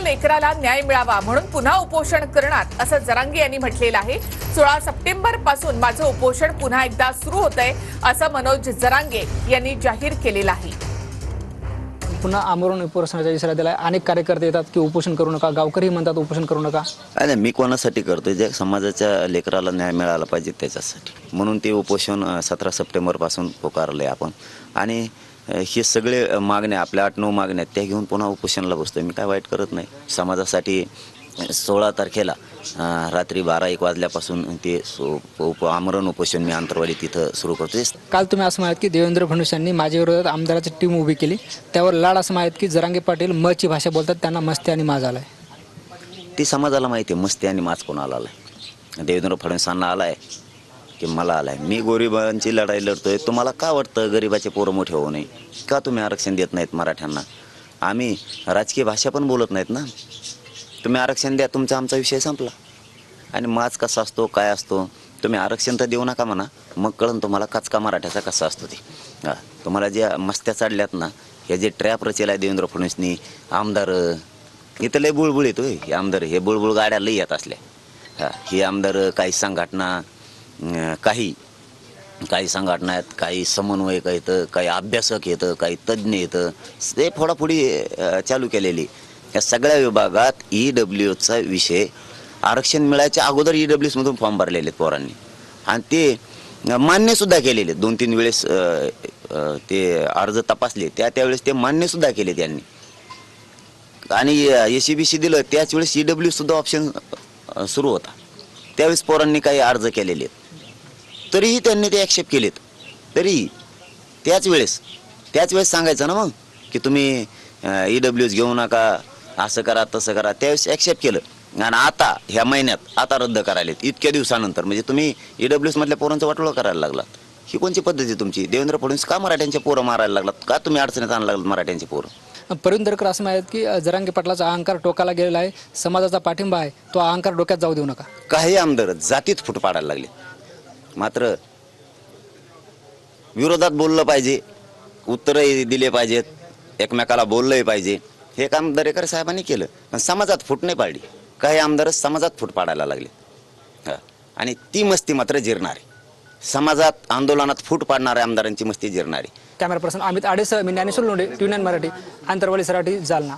लेकराला न्याय मिळावा म्हणून पुन्हा उपोषण करणार असं जरांगे यांनी म्हटलेलं आहे। 16 सप्टेंबर पासून माझं उपोषण पुन्हा एकदा सुरू होतंय असं मनोज जरांगे यांनी जाहीर केलेलं आहे। पुन्हा आमरण उपोषणाचा इशारा दिलाय। अनेक कार्यकर्ते येतात की उपोषण करू नका, गावकरी म्हणतात उपोषण करू नका। नाही, मी कोणासाठी करतोय? जे समाजाच्या लेकराला न्याय मिळाला पाहिजे त्याच्यासाठी, म्हणून ते उपोषण 17 सप्टेंबर पासून पुकारलंय आपण। आणि हे सगळे मागण्या आपल्या 8-9 मागण्या त्या घेऊन पुन्हा उपोषणाला बसतोय। मी काय वाईट करत नाही। समाजासाठी 16 तारखेला रात्री 12-1 वाजल्यापासून ते आमरण उपोषण मी आंतरवाडी तिथं सुरू करतोय। काल तुम्ही असं म्हणालात की देवेंद्र फडणवीस यांनी माझ्या विरोधात आमदाराची टीम उभी केली, त्यावर लाड असं म्हणालात की जरांगे पाटील मची भाषा बोलतात, त्यांना मस्ती आणि माज आलाय। ती समाजाला माहिती आहे मस्ती आणि माज कोणाला आलाय। देवेंद्र फडणवीसांना आलाय की मला आलाय। मी गरिबांची लढाई लढतोय। तुम्हाला का वाटतं गरिबाचे पोरं मोठे होऊ नये? का तुम्ही आरक्षण देत नाहीत मराठ्यांना? आम्ही राजकीय भाषा पण बोलत नाहीत ना। तुम्ही आरक्षण द्या, तुमचा आमचा विषय संपला। आणि माज कसा असतो, काय असतो, तुम्ही आरक्षण तर देऊ नका म्हणा, मग कळन तुम्हाला कचका मराठ्याचा कसा असतो ते। तुम्हाला ज्या मस्त्या चढल्यात ना, हे जे ट्रॅप रचेला देवेंद्र फडणवीसनी, आमदार इथं लय बुळबुळ येतो। हे आमदार हे बुळबुळ गाड्या लई येत असल्या। हे आमदार काही संघटना, काही संघटना आहेत, काही समन्वयक येतं, काही अभ्यासक येतं, काही तज्ज्ञ येतं, ते फोडाफोडी चालू केलेली। या सगळ्या विभागात EWचा विषय आरक्षण मिळायच्या अगोदर EWमधून फॉर्म भरलेले आहेत पोरांनी, आणि ते मान्यसुद्धा केलेले। 2-3 वेळेस ते अर्ज तपासले, त्यावेळेस ते मान्यसुद्धा केले त्यांनी। आणि SCBC दिलं त्याच वेळेस EWसुद्धा ऑप्शन सुरू होता, त्यावेळेस पोरांनी काही अर्ज केलेले आहेत, तरीही त्यांनी ते ॲक्सेप्ट केलेत। तरी त्याच वेळेस सांगायचं ना मग की तुम्ही EWच घेऊ नका, असं करा तसं करा, त्यावेळेस ॲक्सेप्ट केलं। आणि आता ह्या महिन्यात आता रद्द करायलेत, इतक्या दिवसानंतर। म्हणजे तुम्ही EWS मधल्या पोरांचं वाटोळं करायला लागलात। ही कोणची पद्धती आहे तुमची? देवेंद्र फडणवीस का मराठ्यांचे पोरं मारायला लागलात? का तुम्ही अडचणीत आणायला लागलात मराठ्यांचे पोरं? परिंदरकर असं म्हणतात की जरांगे पाटलाचा अहंकार टोकाला गेलेला आहे, समाजाचा पाठिंबा आहे, तो अहंकार डोक्यात जाऊ देऊ नका। काही आमदार जातीत फूट पाडायला लागले, मात्र विरोधात बोललं पाहिजे, उत्तरही दिले पाहिजेत, एकमेकाला बोललंही पाहिजे। हे काम दरेकर साहेबांनी केलं, पण समाजात फूट नाही पाडली। काही आमदारच समाजात फूट पाडायला लागले, आणि ती मस्ती मात्र जिरणारी। समाजात आंदोलनात फूट पाडणाऱ्या आमदारांची मस्ती जिरणारी। कॅमेरा पर्सन अमित आडेसह मी ज्ञानेश्वर लोंढे, TV9 मराठी, आंतरवाली सराठी, जालना।